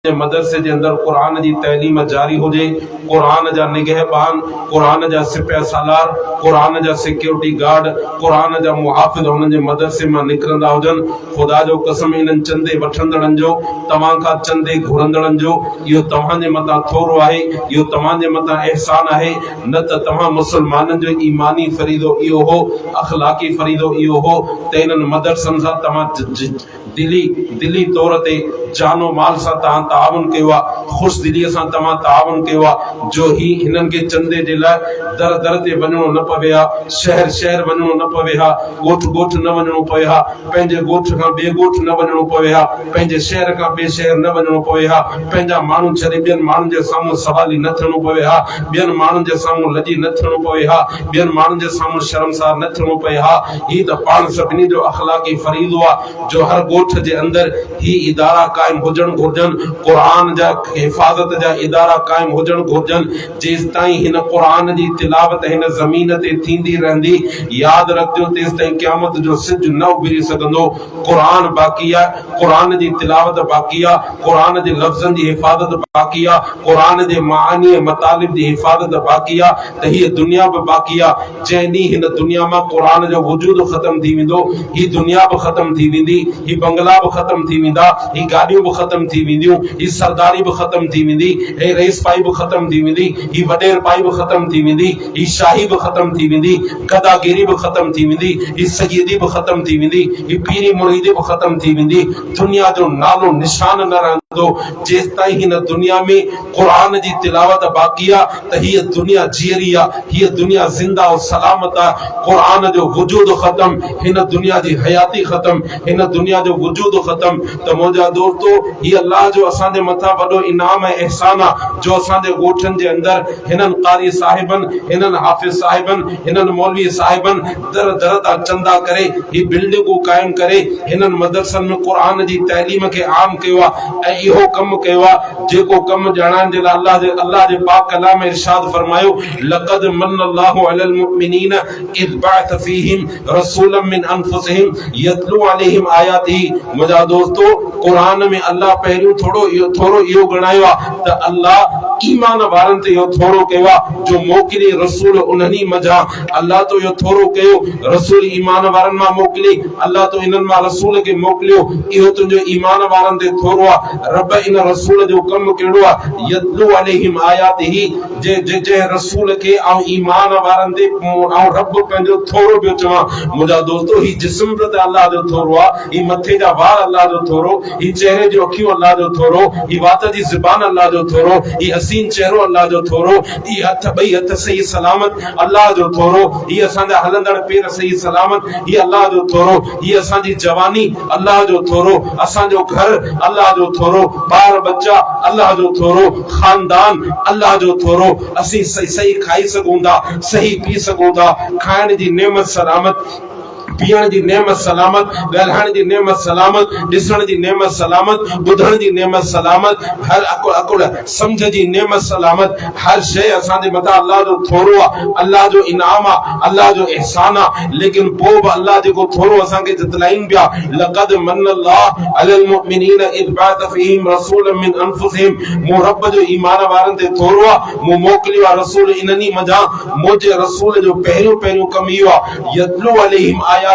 मदरसे जे अंदर कुरान जी तैलीम जारी हुजे, कुरान जा निगहबान, कुरान जा सिपह सालार, कुरान जा सिक्योरिटी गार्ड, कुरान जा मुहाफ़िज़ हुननि जे मदरसे मां निकिरंदा हुजनि। ख़ुदा जो कसम, इन्हनि चंदे वठंदड़नि जो, तव्हां खां चंदे घुरंदड़नि जो इहो तव्हां जे मथां थोरो आहे, इहो तव्हां जे मथां एहसान आहे। न त तव्हां मुसलमाननि जो ईमानी फरीदो इहो हो, अखलाकी फरीदो इहो हो त इन्हनि मदरसनि सां तव्हां दिली तौर ते जानो माल सां तव्हां ताउन कयो आहे, ख़ुश दिलीअ सां तव्हां ताउन कयो आहे, जो ही हिननि खे चंदे जे लाइ दर दर ते वञणो न पवे हा, शहर शहर वञणो न पवे हा, ॻोठ ॻोठ न वञणो पवे हा, पंहिंजे ॻोठ खां ॿिए ॻोठ न वञणो पवे हा, पंहिंजे शहर खां ॿिए शहर न वञणो पवे हा, पंहिंजा माण्हू छॾे ॿियनि माण्हुनि जे साम्हूं सवाली न थियणो पवे हा, ॿियनि माण्हुनि जे साम्हूं लजी न थियणो पवे हा, ॿियनि माण्हुनि जे साम्हूं शर्मसार न थियणो पवे हा। ही त पाण सभिनी जो अखलाकी फरीदो आहे, जो हर ॻोठ जे अंदर ही इदारा कायम हुजण घुरजनि, कुरान जा हिफ़ाज़त जा इदारा कायम हुजण घुरजनि। जेसि ताईं हिन कुरान जी तिलावत हिन ज़मीन ते थींदी रहंदी, यादि रखजो तेसि ताईं क़यामत जो सिज न उभिरी सघंदो। कुरान बाक़ी आहे, कुरान जी तिलावत बाक़ी आहे, कुरान जे लफ़्ज़नि जी हिफ़ाज़त बाक़ी आहे, कुरान जे मानी मतालिब जी हिफ़ाज़त बाक़ी आहे, त हीअ दुनिया बि बाक़ी आहे। जंहिं ॾींहुं हिन दुनिया मां कुरान जो वजूद ख़त्म थी वेंदो, ही दुनिया बि ख़त्म थी वेंदी, ही बंगला बि ख़त्म थी वेंदा, ही गाॾियूं बि ख़त्म थी वेंदियूं, ही सरदारी बि ख़त्म थी वेंदी, हे रेस पाई बि ख़त्म थी वेंदी, ही वॾेर पाई बि ख़त्म थी वेंदी, ही शाही बि ख़त्म थी वेंदी, गदागिरी बि ख़त्म थी वेंदी, ही सय्यदी बि ख़त्म थी वेंदी, ही पीरी मुरीदी बि ख़त्म थी वेंदी। दुनिया जो नालो निशान न रहंदो। जेसि ताईं हिन दुनिया में कुरान जी तिलावत बाक़ी आहे, त हीअ दुनिया जीअरी आहे, हीअ दुनिया ज़िंदा और सलामत आहे। कुरान जो वजूद ख़त्म, हिन दुनिया जी हयाती ख़त्म, हिन दुनिया जो वजूद ख़त्म। त मुंहिंजा दोस्तो, ही अल्लाह जो असांजे मथां वॾो इनाम ऐं एहसान आहे, जो असांजे ॻोठनि जे अंदरि हिननि कारी साहिबनि, हिननि हाफ़िज़ साहिबनि, हिननि मौलवी साहिबनि दर दर तां चंदा करे ही बिल्डिंगूं क़ाइमु करे हिननि मदरसनि में क़ुरान जी तइलीम खे आम कयो आहे। ऐं इहो कमु कयो आहे जेको कमु ॼाणण जे लाइ अल्लाह जे पाक कलाम इरशाद फरमायो, लक़द मन्नल्लाहु अलल मुमिनीन इज़ बअथ फीहिम रसूलन मिन अनफुसिहिम यतलू अलैहिम आयातिही। मुंहिंजा दोस्तो, क़ुरान में अल्लाह पहिरियों थोरो इहो ॻणायो आहे त अल्लाह ईमान वारनि ते इहो थोरो कयो आहे, जो मोकिले रसूल उन्हनि मंझां। अल्लाह तो इहो थोरो कयो, रसूल ईमान वारनि मां मोकिले, अल्लाह तो इन्हनि मां रसूल खे मोकिलियो, इहो तुंहिंजो ईमान वारनि ते थोरो आहे। रब इन रसूल जो कमु कहिड़ो आहे, यतलू अलैहिम आयातिही, जे रसूल खे ऐं ईमान वारनि ते ऐं रब पंहिंजो थोरो पियो चवां। मुंहिंजा दोस्तो, ही जिस्म ते अल्लाह जो थोरो आहे, ही मथे जा वार अल्लाह जो थोरो, ही चेहरे जो अखियूं अल्लाह जो थोरो, ही वात जी ज़ुबान अल्लाह जो थोरो, ही हसीन चेहरो अल्लाह जो थोरो, ही ॿई हथ सही सलामत अल्लाह जो थोरो, ही असांजा हलंदड़ पेर सही सलामत ही अल्लाह जो थोरो, ही असांजी जवानी अल्लाह जो थोरो, असांजो घर अल्लाह जो थोरो, ॿार बच्चा अल्लाह जो थोरो, खानदान अल्लाह जो थोरो। असीं सही खाई सघूं था, सही पी सघूं था, खाइण जी नेमत सलामत, पीअण जी नेमत सलामत, ॻाल्हाइण जी नेमत सलामत, ॾिसण जी नेमत सलामत, ॿुधण जी नेमत सलामत, हर अकुल सम्झ जी नेमत सलामत। हर शइ असांजे मथां अल्लाह जो थोरो आहे, अल्लाह जो इनाम आहे, अल्लाह जो एहसान आहे। लेकिन पोइ बि अल्लाह जेको थोरो असांखे जतलाइनि पिया, लक़द मन्नल्लाहु अलल मुमिनीन इज़ बअथ फीहिम रसूलन मिन अनफुसिहिम, मूं रब जो ईमान वारनि ते थोरो आहे, मूं मोकिलियो आहे रसूल इन्हनि मंझां। मुंहिंजे रसूल जो पहिरियों कमु इहो आहे, यतलू अलैहिम आयातिही,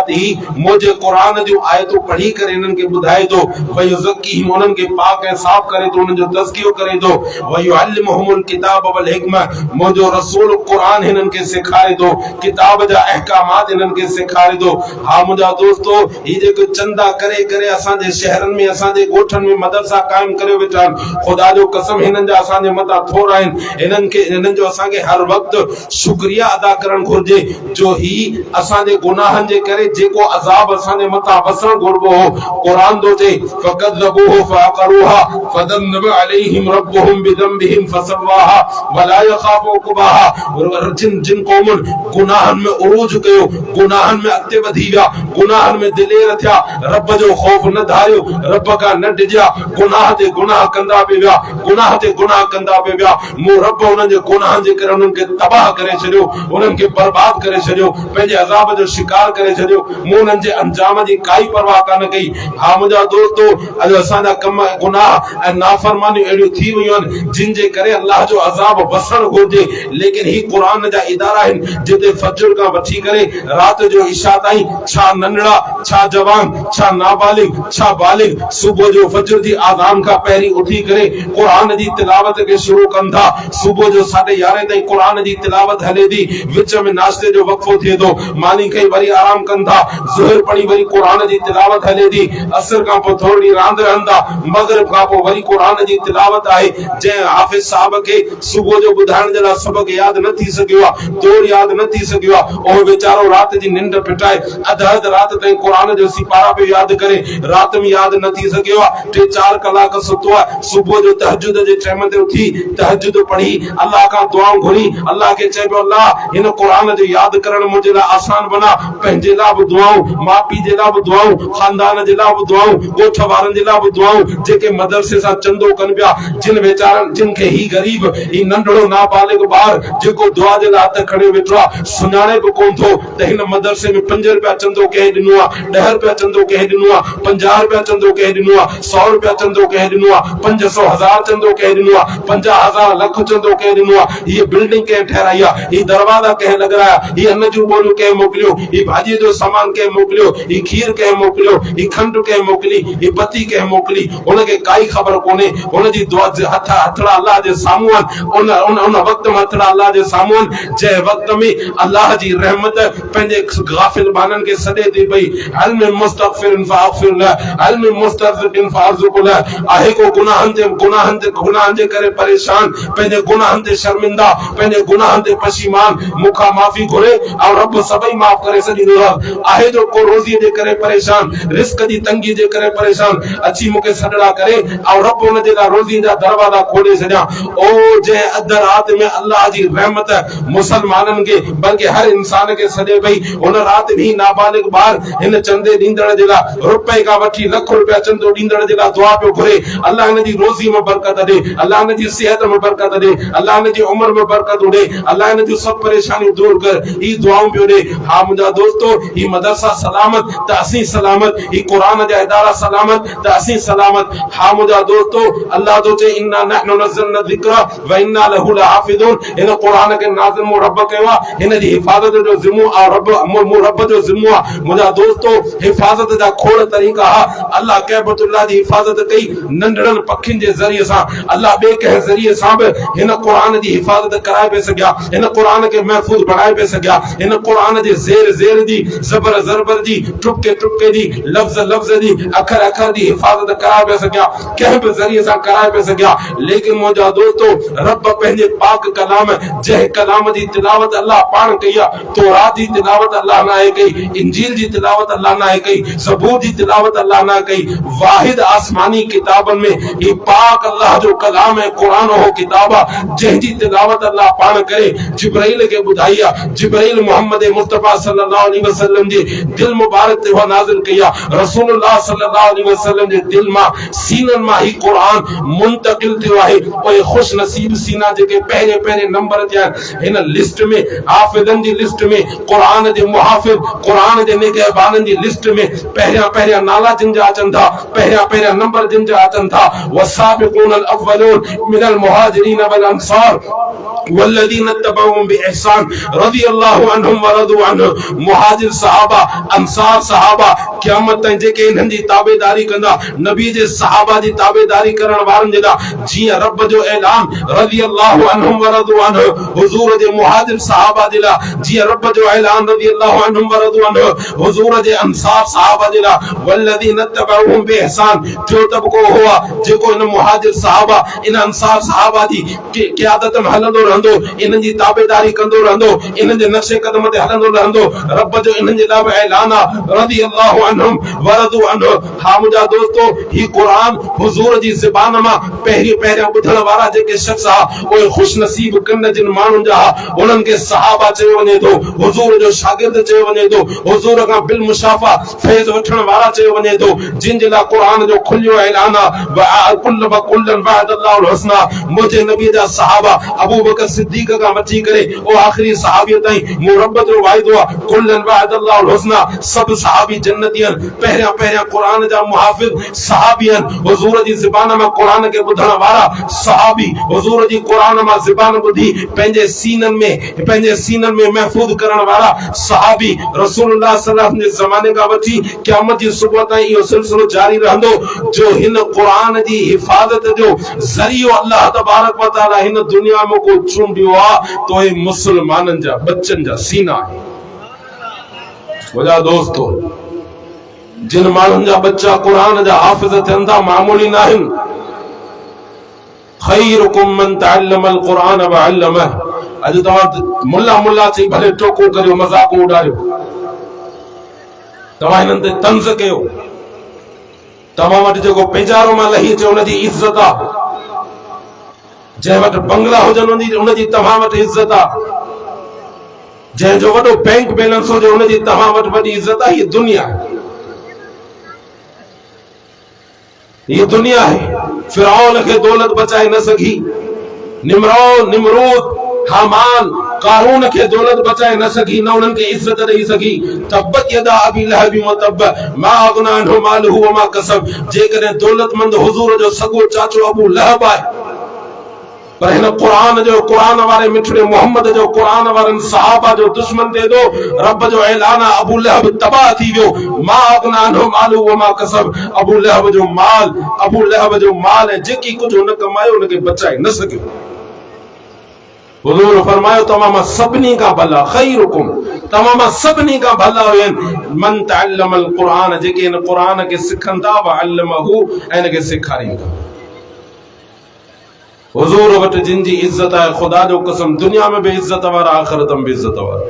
मुंहिंजे क़ुरान जूं आयतूं पढ़ी करे इन्हनि खे ॿुधाए थो, वयुज़क्कीहिम, उन्हनि खे पाक ऐं साफ़ करे थो, उन्हनि जो तज़कियो करे थो, वयुअल्लिमुहुमुल किताब वल हिकमा, मुंहिंजो रसूल क़ुरान हिननि खे सेखारे थो, किताब जा अहकामात हिननि खे सेखारे थो। हा मुंहिंजा दोस्तो, ही जेको चंदा करे करे असांजे शहरनि में, असांजे ॻोठनि में मदरसा क़ाइमु करे वेठा आहिनि, ख़ुदा जो कसम हिननि जा असांजे मथां थोरा आहिनि। हिननि जो असांखे हर वक़्तु शुक्रिया अदा करणु घुर्जे, जो ही असांजे गुनाहनि जे करे जेको अज़ाब असांजे मथां वसण घुरबो हो, क़ुरान थो चए, फ़क़ज़बूहु फ़अक़रूहा फ़दम्दम अलैहिम रब्बुहुम बिज़म्बिहिम फ़सव्वाहा वला यख़ाफ़ु उक़बाहा। जिन क़ौमुनि गुनाहनि में उरूज कयो, गुनाहनि में अॻिते वधी विया, गुनाहनि में दिलेर थिया, रब जो ख़ौफ़ न धारियो, रब खां न डिॼा, गुनाह ते गुनाह कंदा पिया विया, गुनाह ते गुनाह कंदा पिया विया, मूं रब उन्हनि जे गुनाहनि जे करे उन्हनि खे तबाह करे छॾियो, उन्हनि खे बर्बाद करे छॾियो, पंहिंजे अज़ाब जो शिकार करे छॾियो। छॾियो, मूं उन्हनि जे अंजाम जी काई परवाह कान कई। हा मुंहिंजा दोस्तो, अॼु असांजा कम गुनाह ऐं नाफ़रमानियूं अहिड़ियूं थी वियूं आहिनि जिन जे करे अल्लाह जो अज़ाब वसणु घुरिजे, लेकिन ही क़ुरान जा इदारा आहिनि जिते फजर खां वठी करे राति जो इशा ताईं छा नंढड़ा, छा जवान, छा नाबालिग, छा बालिग सुबुह जो फजर जी आज़ान खां पहिरीं उथी करे क़ुरान जी तिलावत खे शुरू कनि था। सुबुह जो 11:30 ताईं क़ुरान जी तिलावत हले थी, विच में नाश्ते जो वक़्फ़ो थिए थो, मानी खे वरी आराम कनि था, ज़ुहर पढ़ी वरी क़ुरान जी तिलावत हले थी, असर खां पोइ थोरी रांदि रहनि था, मगरिब खां पोइ वरी क़ुरान जी तिलावत आहे। जंहिं हाफ़िज़ साहब खे सुबुह जो ॿुधाइण जे लाइ सबक़ यादि न थी सघियो आहे, दौर यादि न थी सघियो आहे, उहो वीचारो राति जी निंड फिटाए अधु राति ताईं क़ुरान जो सिपारा पियो यादि करे, राति में यादि न थी सघियो आहे, 3-4 कलाक सुतो आहे। सुबुह जो तहजुद जे टाइम ते उथी तहजुद पढ़ी अल्लाह खां दुआऊं घुरी, अल्लाह खे चइबो अल्लाह हिन क़ुरान जो यादि करणु मुंहिंजे लाइ आसान बना, पंहिंजे लाइ बि दुआऊं, माउ पीउ जे लाइ बि दुआऊं, खानदान जे लाइ बि दुआऊं, ॻोठ वारनि जे लाइ बि दुआऊं, जेके मदरसे सां चंदो कनि पिया, जिन वीचारनि जिन खे ही ग़रीब ही नंढड़ो नाबालिग ॿार जेको दुआ जे लाइ हथ खणे वेठो आहे, सुञाणे बि कोन थो त हिन मदरसे में 5 रुपया चंदो कंहिं ॾिनो आहे, 10 रुपया चंदो कंहिं ॾिनो आहे, 50 रुपया चंदो कंहिं ॾिनो आहे, 100 रुपया चंदो कंहिं ॾिनो आहे, 500 हज़ार चंदो कंहिं ॾिनो आहे, 50,000 लख चंदो कंहिं ॾिनो आहे, हीअ बिल्डिंग कंहिं ठहिराई आहे, ही दरवाज़ा कंहिं लॻाया, ही अन्न जूं बोरियूं कंहिं मोकिलियो, ही भाॼीअ जो सामान कंहिं मोकिलियो, ही खीर कंहिं मोकिलियो, ही खंडु कंहिं मोकिली, ही बत्ती कंहिं मोकिली, हुनखे काई ख़बर कोन्हे। हुनजी दुआ हथड़ा अल्लाह जे साम्हूं आहिनि, उन वक़्त में हथड़ा अल्लाह जे साम्हूं आहिनि जंहिं वक़्त में अल्लाह जी रहमत पंहिंजे गाफ़िल बाननि खे सॾे थी पई, हल में मुस्तग़फ़िरिन फ़अग़फ़िर लह, हल में मुस्तग़फ़िरिन फ़अरज़ुक़ लह। आहे को गुनाहनि जे करे परेशान, पंहिंजे गुनाहनि ते शर्मिंदा, पंहिंजे गुनाहनि ते पशीमान, मूंखां माफ़ी घुरे ऐं रब सभई माफ़ करे छॾींदो आहे। जो को रोज़ीअ जे करे परेशान, रिस्क जी तंगी जे करे परेशान, अची मूंखे सॾड़ा करे ऐं रब हुन जे लाइ रोज़ीअ जा दरवाज़ा खोले छॾिया। ओ जंहिं अधु राति में अल्लाह जी रहमत मुसलमाननि खे बल्कि हर इंसान खे सॾे पई, हुन राति भी नाबालिग ॿार हिन चंदे ॾींदड़ जे लाइ रुपए खां वठी लख रुपया चंदो ॾींदड़ जे लाइ दुआ पियो घुरे, अल्लाह हिन जी रोज़ी में बरकत ॾे, अल्लाह हिन जी सिहत में बरकत ॾे, अल्लाह हिन जी उम्र में बरकत ॾे, अल्लाह हिन जूं सभु परेशानियूं दूर कर, ही दुआऊं पियो ॾे। हा मुंहिंजा दोस्तो, ही मदरसा सलामत त असीं सलामत, ही क़ुरान जा इदारा सलामत त असीं सलामत। हा मुंहिंजा दोस्तो, अल्लाह तो चए इन्ना नहनु नज़्ज़लना ज़िक्रा व इन्ना लहु लहाफ़िज़ून, हिन क़ुरान खे नाज़िल मूं रब कयो आहे, हिन जी हिफ़ाज़त जो ज़िम्मो आहे रब जो ज़िम्मो आहे। मुंहिंजा दोस्तो, हिफ़ाज़त जा खोड़ तरीक़ा हा। अल्लाह कैबतुल्लाह जी हिफ़ाज़त कई नंढड़नि पखियुनि जे ज़रिए सां, अल्लाह ॿिए कंहिं ज़रिए सां बि हिन क़ुरान जी हिफ़ाज़त कराए पिए सघिया, हिन क़ुरान खे महफ़ूज़ बणाए पिए सघिया, हिन क़ुरान जे ज़ेर जी, ज़बर ज़रबर जी, टुके जी, लफ़्ज़ जी, अखर जी हिफ़ाज़त कराए पिए सघिया, कंहिं बि ज़रिए सां कराए पिए सघिया। लेकिन मुंहिंजा दोस्तो, रब पंहिंजे पाक कलाम, जंहिं कलाम जी तिलावत अल्लाह पाण कई आहे, तौरात जी तिलावत अल्लाह न कई, इंजील जी तिलावत अल्लाह न कई, ज़बूर जी तिलावत अल्लाह न कई, वाहिद आसमानी किताबनि में ही पाक अल्लाह जो कलाम है, क़ुरान हो किताब आहे जंहिंजी तिलावत अल्लाह पाण करे जिब्राइल खे ॿुधाई आहे। जिब्राइल मोहम्मद मुस्तफ़ा सल्लल्लाहु अलैहि वसल्लम जे दिल मुबारक ते उहा नाज़िल कई आहे। रसूलुल्लाह सल्लल्लाहु अलैहि वसल्लम जे दिल मां, सीननि मां ही क़ुरान मुंतक़िल थियो आहे। उहे ख़ुश नसीब सीना जेके पहिरें नंबर ते आहिनि हिन लिस्ट में, हाफ़िज़नि जी लिस्ट में, क़ुरान जे मुहाफ़िज़, क़ुरान जे निगहबाननि जी लिस्ट में पहिरियां नाला जिन जा अचनि था, पहिरियां नंबर जिन जा अचनि था, वसाबिक़ूनल अव्वलून मिनल मुहाजिरीन वल अंसार वल्लज़ीना तबअहुम बिइहसान रज़ियल्लाहु अन्हुम व रदू अन्हु। मुहाजिर सहाबा, अंसार सहाबा क़यामत ताईं जेके इन्हनि जी ताबेदारी कंदा, नबी जे सहाबा जी ताबेदारी करण वारनि जे लाइ जीअं रब जो ऐलान रज़ियल्लाहु अन्हुम व रदू अन्हु, हुज़ूर जे मुहाजिर सहाबा जे लाइ जीअं रब जो ऐलान रज़ियल्लाहु अन्हुम व रदू अन्हु, हुज़ूर जे अंसार सहाबा जे लाइ वल्लज़ीना तबअहुम बिइहसान। टियों तबको हुआ जेको इन मुहाजिर सहाबा, इन अंसार सहाबा जी क़यादत में हलंदो रहंदो, इन्हनि जी ताबेदारी कंदो रहंदो, इन्हनि जे नक्शे कदम ते हलंदो रहंदो। रब जो इन्हनि जे लाइ बि ऐलान आहे रज़ियल्लाहु अन्हुम व रदू अन्हु। हा मुंहिंजा दोस्तो, ही क़ुरान हुज़ूर जी ज़बान मां पहिरियां ॿुधण वारा जेके शख़्स हा, उहे ख़ुश नसीब कन जिन माण्हुनि जा, उन्हनि खे सहाबा चयो वञे थो, हुज़ूर जो शागिर्द चयो वञे थो, हुज़ूर खां बिल मुशाफ़ा फैज़ वठण वारा चयो वञे थो, जिन जे लाइ क़ुरान जो खुलियो ऐलान आहे कुल्लन वअदल्लाहुल हुस्ना। मुंहिंजे नबी जा सहाबा अबू बकर सिद्दीक़ खां वठी करे ओ आख़िरी सहाबीअ ताईं मूं रब जो वाइदो आहे कुल्लन वअदल्लाहुल हुस्ना, सब सहाबी जन्नती आहिनि। पहिरियां पहिरियां क़ुरान जा मुहाफ़िज़ सहाबी आहिनि। हुज़ूर जी ज़ुबान मां क़ुरान खे ॿुधण वारा सहाबी, हुज़ूर जी क़ुरान मां ज़ुबान ॿुधी पंहिंजे सीननि में महफूज़ करण वारा सहाबी। रसूलुल्लाह सल्लल्लाहु अलैहि वसल्लम जे ज़माने खां वठी क़यामत जी सुबुह ताईं इहो सिलसिलो जारी रहंदो जो हिन क़ुरान जी हिफ़ाज़त जो ज़रियो अल्लाह तबारक व तआला हिन दुनिया में को चूंडियो आहे तो ये मुसलमाननि जा बच्चनि जा सीना आहे। मुंहिंजा दोस्तो, जिन माण्हुनि जा बच्चा क़ुरान जा हाफ़िज़ थियनि था मामूली न आहिनि। खैरुकुम मन तअल्लमल क़ुरान व अल्लमह। अॼु तव्हां मुल्ला चई भले टोको करियो, मज़ाक उॾारियो, तव्हां हिननि ते तंज़ कयो, तव्हां वटि जेको पेजारो मां लही अचे उनजी इज़त आहे, जंहिं वटि बंगला हुजनि उनजी तव्हां वटि इज़त आहे, जंहिंजो वॾो बैंक बैलेंस हुजे उनजी तव्हां वटि वॾी इज़त आहे। हीअ दुनिया आहे, हीअ दुनिया आहे। फिरौन खे दौलत बचाए न सघी, निमरूद, हामान, कारून खे दौलत बचाए न सघी, न उन्हनि खे इज़त ॾेई सघी। तब्बत यदा अबी लहब व तब मा अगना अन्हु मालुहु व मा कसब। जेकॾहिं दौलतमंद हुज़ूर जो सॻो चाचो अबू लहब आहे, पर हिन क़ुरान वारे मिठड़े मोहम्मद जो, क़ुरान वारनि सहाबा जो दुश्मन थिए थो। रब जो ऐलान आहे, अबू लहब तबाह थी वियो। मा अगना अन्हु मालुहु व मा कसब। अबू लहब जो माल ऐं जेकी कुझु हुन कमायो उनखे बचाए न सघियो। हुज़ूर फरमायो, तव्हां मां सभिनी खां भला, खैरुकुम, तव्हां मां सभिनी खां भला आहिनि मन तअल्लमल क़ुरान, जेके हिन क़ुरान खे सिखनि था, व अल्लमहु, ऐं हिनखे सेखारीनि था। हुज़ूर वटि जिन जी इज़त आहे, ख़ुदा जो कसम, दुनिया में भी इज़त वारा, आख़िरत में भी इज़त वारा।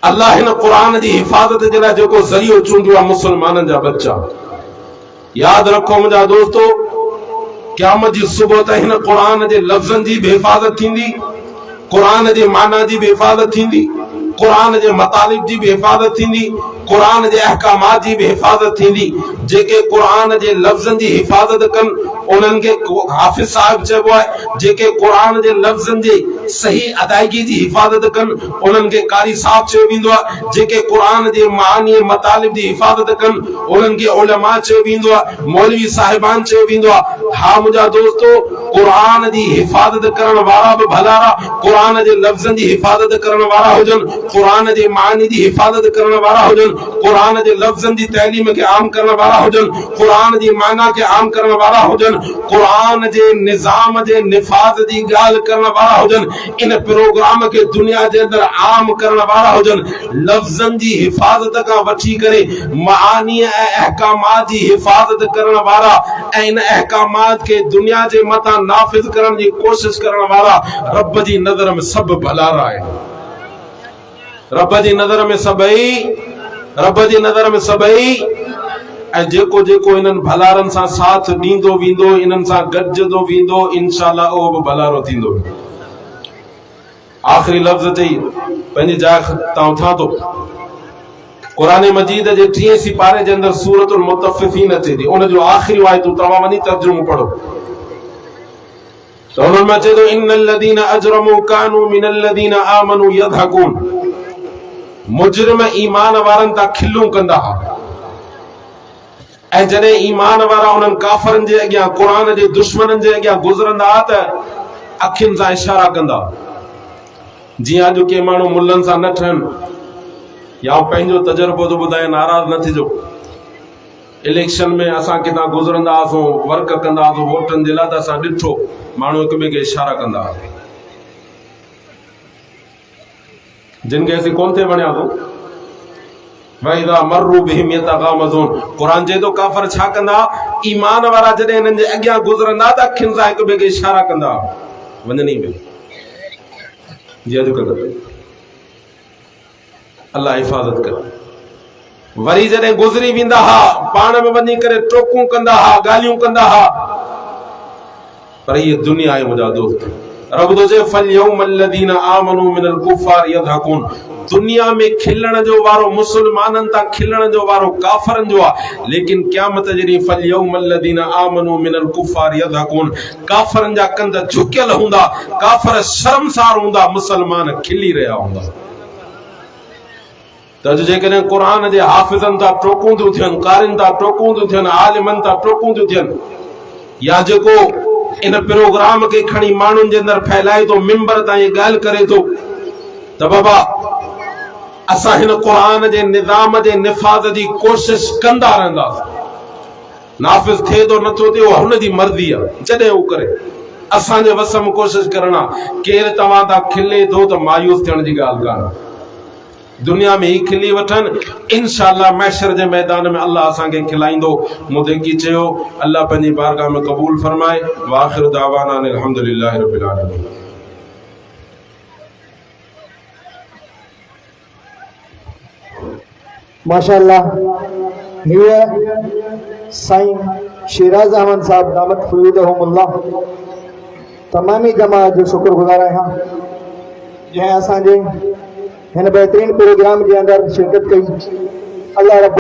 अल्लाह हिन क़ुरान जी हिफ़ाज़त जे लाइ जेको ज़रियो चूंडियो आहे, मुसलमाननि जा बच्चा। यादि रखो मुंहिंजा दोस्तो, क़यामत जी सुबुह ताईं हिन क़ुरान जे लफ़्ज़नि जी भी हिफ़ाज़त थींदी, क़ुरान जे माना जी भी हिफ़ाज़त थींदी, क़ुरान जे मतालिब जी भी हिफ़ाज़त थींदी, क़ुरान जे अहकामात जी भी हिफ़ाज़त थींदी। जेके क़ुरान जे लफ़्ज़नि जी हिफ़ाज़त कनि उन्हनि खे हाफ़िज़ साहिब चइबो आहे। जेके क़ुरान जे लफ़्ज़नि जे सही अदायगी जी हिफ़ाज़त कनि उन्हनि खे कारी साहिब चयो वेंदो आहे। जेके क़ुरान जे मानी मतालिब जी हिफ़ाज़त कनि उन्हनि खे उलमा चयो वेंदो आहे, मौलवी साहिबान चयो वेंदो आहे। हा मुंहिंजा दोस्तो, क़ुरान जी हिफ़ाज़त करण वारा बि भलारा, क़ुरान जे लफ़्ज़नि जी हिफ़ाज़त करण वारा हुजनि, क़ुरान जे मानी जी हिफ़ाज़त करण वारा हुजनि, क़ुरान जे लफ़्ज़नि जी तइलीम खे आम करण वारा हुजनि, क़ुरान जी माना खे आम करण वारा हुजनि, क़ुरान जे निज़ाम जे निफ़ाज़ जी ॻाल्हि करण वारा हुजनि, इन प्रोग्राम खे दुनिया जे अंदरि आम करण वारा हुजनि। लफ़्ज़नि जी हिफ़ाज़त खां वठी करे मानी ऐं अहकामात जी हिफ़ाज़त करण वारा ऐं इन अहकामात खे दुनिया जे मथां नाफ़िज़ करण जी कोशिश करण वारा रब जी नज़र में सभु भलारा आहिनि। रब जी नज़र में सभई ऐं जेको जेको इन्हनि भलारनि सां साथ ॾींदो वेंदो, इन्हनि सां गॾिजंदो वेंदो, इंशाअल्लाह उहो बि भलारो थींदो। आख़िरी लफ़्ज़ चई पंहिंजी जाइ तां उथां थो। क़ुरान मजीद जे 30 सिपारे जे अंदरि सूरतुल मुतफ़िफ़ीन अचे थी, उन जो आख़िरी आयतूं तव्हां वञी तर्जुमो पढ़ो त उन्हनि में अचे थो, इन्नल लज़ीना अजरमू कानू मिनल लज़ीना आमनू यज़हकून। मुजरिम ईमान वारनि तां खिलूं कंदा हुआ ऐं जॾहिं ईमान वारा उन्हनि काफ़रनि जे अॻियां, क़ुरान जे दुश्मननि जे अॻियां गुज़रंदा हुआ त अखियुनि सां इशारा कंदा। जीअं अॼु के माण्हू मुल्लनि सां न ठहनि या पंहिंजो तजुर्बो थो ॿुधाए, नाराज़ न थिजो। इलेक्शन में असां किथां गुज़रंदा हुआसीं, वर्क कंदा हुआसीं वोटनि जे लाइ, त असां ॾिठो माण्हू हिक ॿिए खे इशारा कंदा हुआ, जिन खे असीं कोन थे वणिया थो। क़ुरान चए थो काफ़र छा कंदा, ईमान वारा जॾहिं हिननि जे अॻियां गुज़रंदा त अखियुनि सां हिक ॿिए खे इशारा कंदा वञनी में। जी अॼुकल्ह अल्लाह हिफ़ाज़त करे। वरी जॾहिं गुज़री वेंदा हा पाण में वञी करे टोकूं कंदा हा, ॻाल्हियूं कंदा हा, पर ये दुनिया आहे मुंहिंजा दोस्त। रब थो चए फलयौमल लज़ीना आमनू मिनल कुफ़ार यज़हकून। दुनिया में खिलण जो वारो मुसलमाननि तां खिलण जो वारो काफ़रनि जो आहे, लेकिन क़यामत जे ॾींहुं फलयौमल लज़ीना आमनू मिनल कुफ़ार यज़हकून। काफ़रनि जा कंध झुकियल हूंदा, काफ़र शर्मसार हूंदा, मुसलमान खिली रहिया हूंदा। त जेकॾहिं क़ुरान जे हाफ़िज़नि तां टोकूं थियूं थियनि, क़ारिन तां टोकूं थियूं थियनि, आलिमनि तां टोकूं थियूं थियनि, या जेको इन प्रोग्राम खे खणी माण्हुनि जे अंदरि फैलाए थो, मिंबर तां इहे ॻाल्हि करे थो त बाबा असां हिन क़ुरान जे निज़ाम जे निफ़ाज़ जी कोशिश कंदा रहंदासीं। नाफ़िज़ थिए थो नथो थिए हुन जी मर्ज़ी आहे, जॾहिं उहो करे असांजे वस में कोशिश करणु आहे। केरु तव्हां तां खिले थो त मायूस थियण जी ॻाल्हि कान्हे, दुनिया में ही खिली वठनि, इंशाअल्लाह महशर जे मैदान में अल्लाह असांखे खिलाईंदो। मुदकी चयो अल्लाह पंहिंजी बारगाह में क़बूल फरमाए। वाखिर दावाना अल्हम्दुलिल्लाहि रब्बिल आलमीन। माशाअल्लाह, ये साईं शिराज अहमद साहब दामत फयूदहुमुल्लाह तमामी जमात जो शुक्रगुज़ार आहियां जंहिं असांजे हिन बेहतरीन प्रोग्राम के अंदर शिरकत कई। अल्लाह रब